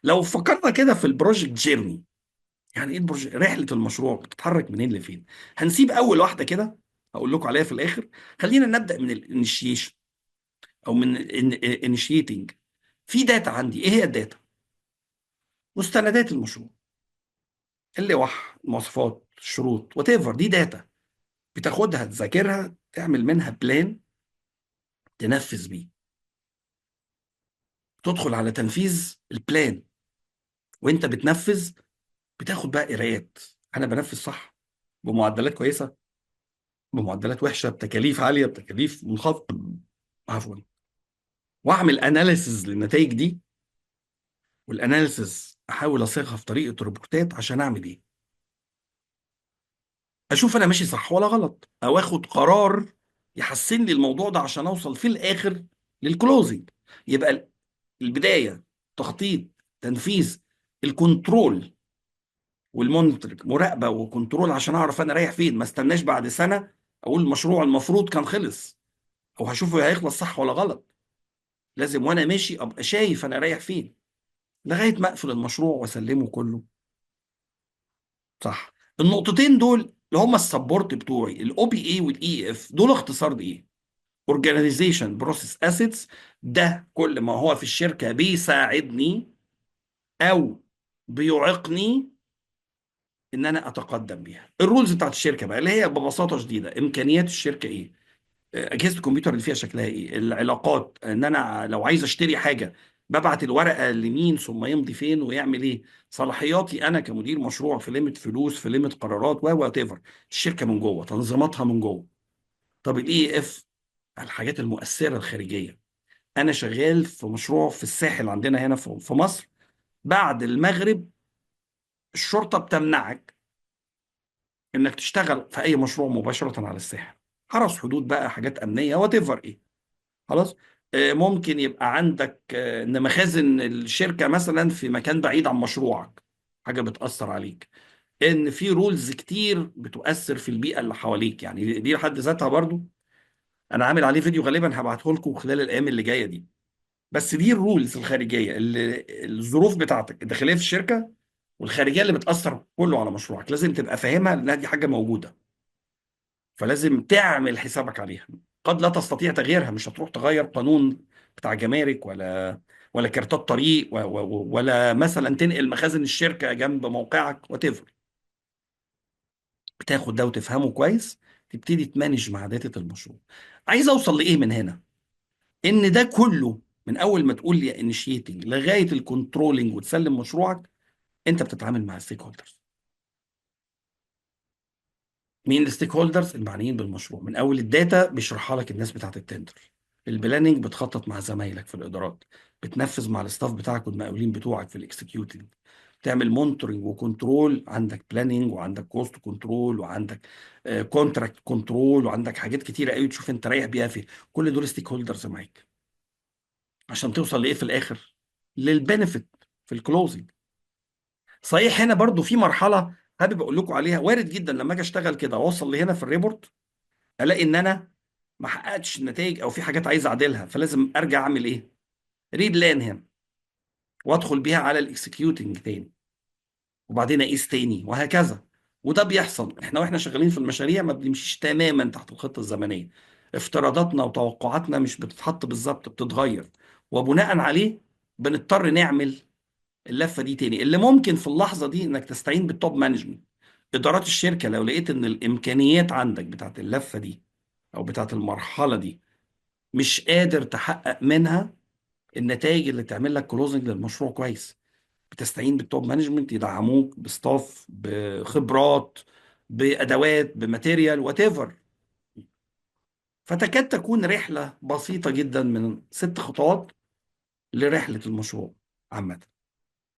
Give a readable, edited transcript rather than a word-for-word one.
لو فكرنا كده في البروجكت جيرني، يعني ايه البروجكت؟ رحله المشروع بتتحرك منين لفين؟ هنسيب اول واحده كده هقول لكم عليها في الاخر. خلينا نبدا من الانيشيشن او من الانيشيتنج. في داتا عندي، ايه هي الداتا؟ مستندات المشروع، اللوح، المواصفات، الشروط، وات ايفر. دي داتا بتاخدها تذاكرها تعمل منها بلان تنفذ بيه. تدخل على تنفيذ البلان وانت بتنفذ، بتاخد بقى قرايات. انا بنفذ صح بمعدلات كويسه، بمعدلات وحشه، بتكاليف عاليه، بتكاليف منخفضه، عفوا. واعمل اناليسز للنتائج دي، والاناليسز احاول اصيغها في طريقه روبورتات عشان اعمل ايه؟ اشوف انا ماشي صح ولا غلط، او اخد قرار يحسن لي الموضوع ده عشان اوصل في الاخر للكلوزنج. يبقى البدايه تخطيط، تنفيذ، الكنترول والمونيتورنج، مراقبه وكنترول عشان اعرف انا رايح فين. ما استناش بعد سنه اقول المشروع المفروض كان خلص، او هشوفه هيخلص صح ولا غلط. لازم وانا ماشي ابقى شايف انا رايح فين، لغايه ما اقفل المشروع واسلمه كله صح. النقطتين دول اللي هم السبورت بتوعي، الاو بي اي والاي اف، دول اختصار ايه؟ اورجانيزيشن بروسيس اسيتس. ده كل ما هو في الشركه بيساعدني او بيعيقني ان انا اتقدم بيها. الرولز بتاعت الشركه بقى اللي هي ببساطه شديده امكانيات الشركه ايه، اجهزه الكمبيوتر اللي فيها شكلها ايه، العلاقات، ان انا لو عايز اشتري حاجه ببعت الورقه لمين ثم يمضي فين ويعمل ايه، صلاحياتي انا كمدير مشروع في ليميت فلوس، في ليميت قرارات، و وات ايفر. الشركه من جوه تنظيماتها من جوه. طب الاي اف، الحاجات المؤثره الخارجيه. انا شغال في مشروع في الساحل عندنا هنا في مصر، بعد المغرب الشرطه بتمنعك انك تشتغل في اي مشروع مباشره على الساحل. حرس حدود بقى، حاجات امنيه، وات ايفر ايه. خلاص. ممكن يبقى عندك ان مخازن الشركه مثلا في مكان بعيد عن مشروعك، حاجه بتاثر عليك. ان في رولز كتير بتؤثر في البيئه اللي حواليك، يعني دي لحد ذاتها برضو انا عامل عليه فيديو غالبا هبعته لكم خلال الايام اللي جايه دي. بس دي الرولز الخارجيه، اللي الظروف بتاعتك الداخليه في الشركه والخارجيه اللي بتاثر كله على مشروعك، لازم تبقى فاهمها لانها دي حاجه موجوده. فلازم تعمل حسابك عليها. قد لا تستطيع تغييرها، مش هتروح تغير قانون بتاع جمارك ولا كارتات طريق ولا مثلا تنقل مخازن الشركة جنب موقعك وتفر. بتاخد ده وتفهمه كويس، تبتدي تمانج مع داتا المشروع. عايز اوصل لايه من هنا؟ ان ده كله من اول ما تقول لي انيشيتنج لغايه الكنترولنج وتسلم مشروعك، انت بتتعامل مع الستيك هولدرز. مين الستيك هولدرز؟ المعنيين بالمشروع. من اول الداتا بيشرحها لك الناس بتاعت التندر، البلاننج بتخطط مع زمايلك في الادارات، بتنفذ مع الاستاف بتاعك والمقاولين بتوعك في الاكسكيوتنج، تعمل مونتورنج وكنترول، عندك بلاننج وعندك كوست كنترول وعندك كونتراكت كنترول وعندك حاجات كتيره قوي تشوف انت رايح بيها فين. كل دول ستيك هولدرز معاك عشان توصل لايه في الاخر؟ للبنفيت في الكلوزنج. صحيح هنا برضو في مرحله حابب اقول لكم عليها. وارد جدا لما اجي اشتغل كده واوصل لهنا في الريبورت الاقي ان انا ما حققتش النتائج او في حاجات عايز اعدلها، فلازم ارجع اعمل ايه؟ ريبلان هنا، وادخل بيها على الاكسكيوتنج تاني، وبعدين اقيس تاني وهكذا. وده بيحصل احنا واحنا شغالين في المشاريع، ما بنمشيش تماما تحت الخطه الزمنيه. افتراضاتنا وتوقعاتنا مش بتتحط بالظبط، بتتغير، وبناء عليه بنضطر نعمل اللفه دي تاني. اللي ممكن في اللحظه دي انك تستعين بالتوب مانجمنت، ادارات الشركه. لو لقيت ان الامكانيات عندك بتاعت اللفه دي او بتاعت المرحله دي مش قادر تحقق منها النتائج اللي تعمل لك كلوزنج للمشروع كويس، بتستعين بالتوب مانجمنت يدعموك بستاف، بخبرات، بادوات، بماتيريال، وات ايفر. فتكاد تكون رحله بسيطه جدا من 6 خطوات لرحله المشروع عامه.